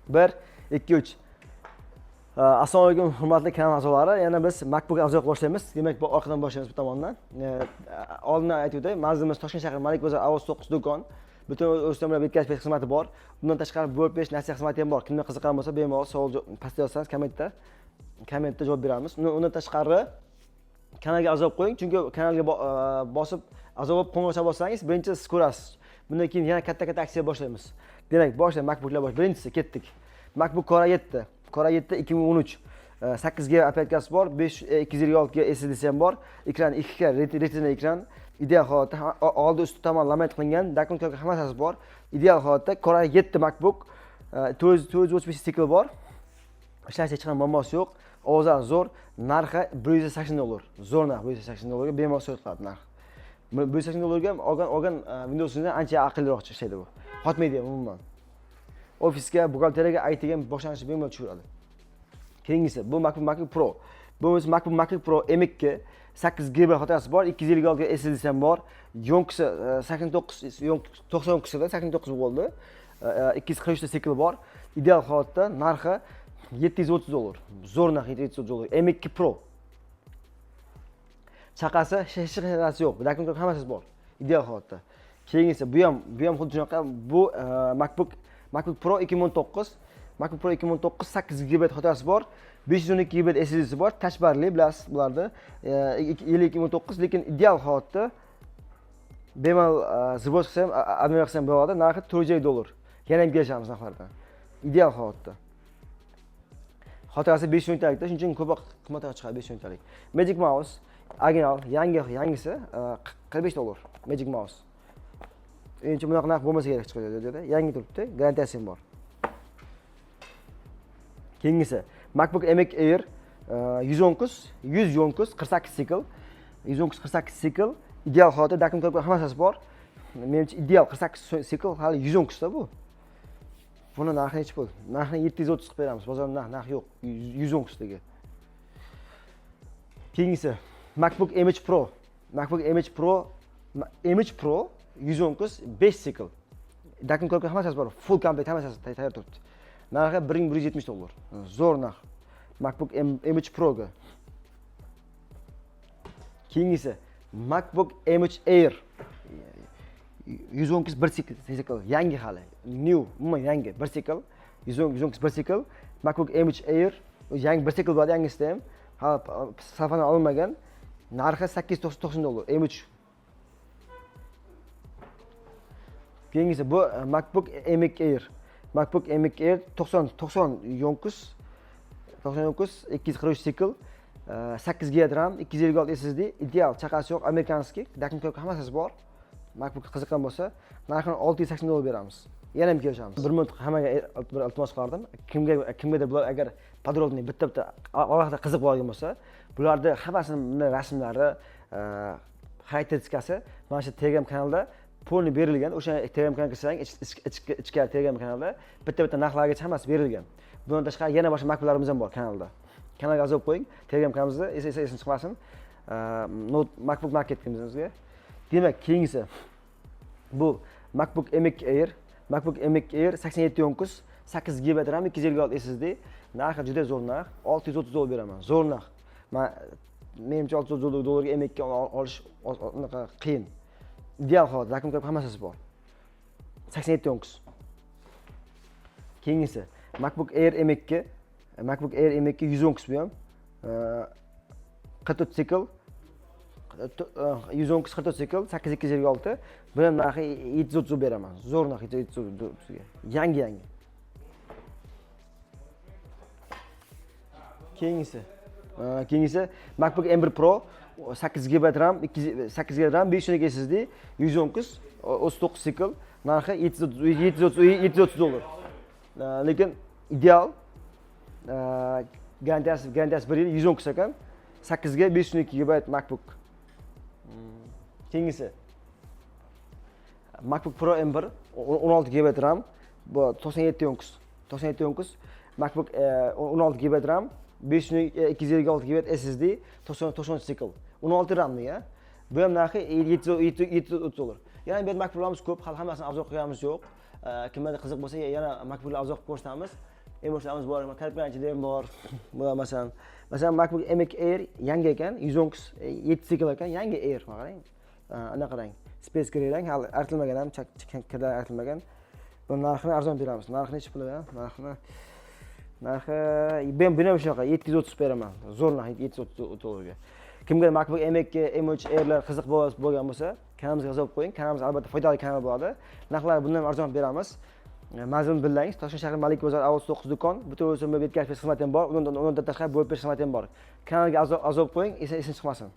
1, 2, 3. Assalomu alaykum hurmatli kanal a'zolari. Yana biz MacBook avzoq boshlaymiz. Demak, bu orqadan boshlaymiz bu tomondan. Oldindan aytib o'tay, manzilimiz Toshkent shahri Malik bozor Avos 9 do'kon. Butun O'zbekiston bilan bitkash xizmati bor. Bundan tashqari bo'lib berish nasihat xizmati ham bor. Kimga qiziqqan bo'lsa, bemalol savol pastga yozsangiz kommentda javob beramiz. Undan tashqari kanalga a'zo qo'ying, chunki kanalga bosib a'zo bo'lib qo'ng'iroq bossangiz, birinchi siz ko'rasiz. Bundan keyin yana katta aksiya boshlaymiz. Demak, boshlaymiz MacBooklar Birinchisi ketdik. MacBook Core 7. Core 7 2013. 8 GB aparatkasi bor, 226 GB SSD'si ham bor. Ekran 2K Retina ekran. Ideal holatda oldi usti tomon laminat qilingan, dokumentlar hammasi bor. Ideal holatda Core 7 MacBook 435 sikl bor. Ishlash hech qanday muammosi yo'q. Ovozlar zo'r, narxi $180. Zo'r narx, $180 ga bemalol sotiladi narx. $180 ga olgan Windows'dan ancha aqlliroq ishlaydi bu. Hotmaydi umuman. Ofisga, buxgalteriyaga, ITga boshlanishi bemalol tushiradi. Keyingisi bu MacBook Pro. Bu MacBook Pro M2 8 GB xotirasi bor, 256 GB SSD'si ham bor. Yonkisi 99 da 89 bo'ldi. 243 ta sikl bor. Ideal holatda narxi $730. Zo'r narx $730. M2 Pro. Chaqasi hech narsa yo'q. Dokumentlar hammasi bor. Ideal holatda. Keyingisi bu ham xuddi shunaqa. Bu MacBook Pro 2019. MacBook Pro 2019 8 GB xotirasi bor. 512 GB SSD'si bor. Touch barli bilasiz bularni. 2019 lekin ideal holatda bemalol zibos qilsam, admin qilsam bo'ladi. Narxi $400. Yana ham kelishamiz narxlardan. Ideal holatda. Xotirasi 512 talikda, shuning uchun ko'proq qimmatroq chiqadi 512 talik. Magic Mouse original, yangisi $45. Magic Mouse. Endi bunaqa narx bo'lmasa kerak chiqadi. Yangi turibdi, garantiyasi ham bor. Keyingisi MacBook M2 Air 100 yonkuz 48 sikl. 119 48 sikl. Ideal holatda dokumentlar hammasi bor. Menimcha ideal 48 sikl, hali 119 da bu. Buni narxi nech pul? Narxini 730 qilib beramiz. Bozorda narx yo'q. 119 dagi. Keyingisi MacBook M3 Pro. MacBook M3 Pro 119 5 sikl. Dokumentlar hammasi bor. Full komplet hammasi tayyor turibdi. Narxi $1170. Zo'r narx. MacBook M3 Pro ga. Keyingisi MacBook M3 Air 119 1 sikl. Yangi hali. New, umuman yangi 1 sikl. 119 1 sikl. MacBook M3 Air yangi 1 sikl bor, yangisida ham. Hali safana olmagan. Narxi $890. M3. Keyingisi bu MacBook M2 Air. MacBook M2 Air 90 yonkuz 243 sikl, 8 GB RAM, 256 SSD, ideal, chaqasi yo'q, amerikanskiy, dokumentlar hammasi bor. MacBook qiziqqan bo'lsa, narxini $680 beramiz. Yana ham kelishamiz. Bir minut hammaga bir iltimos qilardim. Kimgadir bular agar podrobniy bitta alohida qiziq bo'lgan bo'lsa, bularni hammasining rasmlari, xarakteristikasi mana shu Telegram kanalda polni berilgan. O'sha Telegram kanalga kirsang, ichkari Telegram kanalda bitta narxlargacha hammasi berilgan. Bundan tashqari yana boshqa MacBooklarimiz ham bor kanalda. Kanalga a'zo qo'ying. Telegram kanalimizda esing chiqmasin. MacBook Market kimizga. Demak, keyingisi bu MacBook M2 Air. MacBook M2 Air 87 yonkuz, 8 GB RAM, 256 SSD. Narxi juda zo'r narx. $630 beraman. Zo'r narx. Menimcha $630 ga M2 olish unaqa qiyin. Ideal holat, dokumentlar hammasi bor. 87 yonkuz. Keyingisi MacBook Air M2, 119 bu ham. 44 sikl. 119 44 sikl, 8256. Buni narxi $730 beraman. Zo'r narx $730 ga. Yangi. Keyingisi MacBook M1 Pro 8 GB RAM, 512 SSD, 119 39 sikl, narxi $730. Lekin ideal garantiyasi 1 yil, 119 ekan. 8 ga 512 GB MacBook. Keyingisi MacBook Pro M1 16 GB RAM, bu 97 yonkuz. MacBook 16 GB RAM, 256 GB SSD, 90 sikl. 16 RAMni ya. Bu ham narxi $730. Yana bir MacBooklarimiz ko'p, hali hammasini avzoq qilganimiz yo'q. Kimlarga qiziq bo'lsa, yana MacBooklar avzoq qilib ko'rsatamiz. emoshlarimiz bor, kalkulyatorda ham bor. Bu masalan MacBook M2 Air yangi ekan, 110 7 sikl ekan, yangi Air qarang. Ana qarang. Space Gray rang, hali artilmagan ham, chakkadan artilmagan. Bu narxini arzon beramiz. Narxi necha pul ya? Narxi buni ham shunaqa 730 beraman. Zo'r narx 730 dollarga. Kimga MacBook M2, M3 Air'lar qiziq bo'lgan bo'lsa, kanalimizga yozib qo'ying. Kanalimiz albatta foydali kanal bo'ladi. Narxlar bundan ham arzon beramiz. Mazmun billangiz, Toshkent shahri Malik bozor Avos 9 do'kon, butun o'lcham yetkazib berish xizmati ham bor. Undan tashqari bo'lib berish xizmati ham bor. Kanalga a'zo bo'lib qo'ying, esin chiqmasin.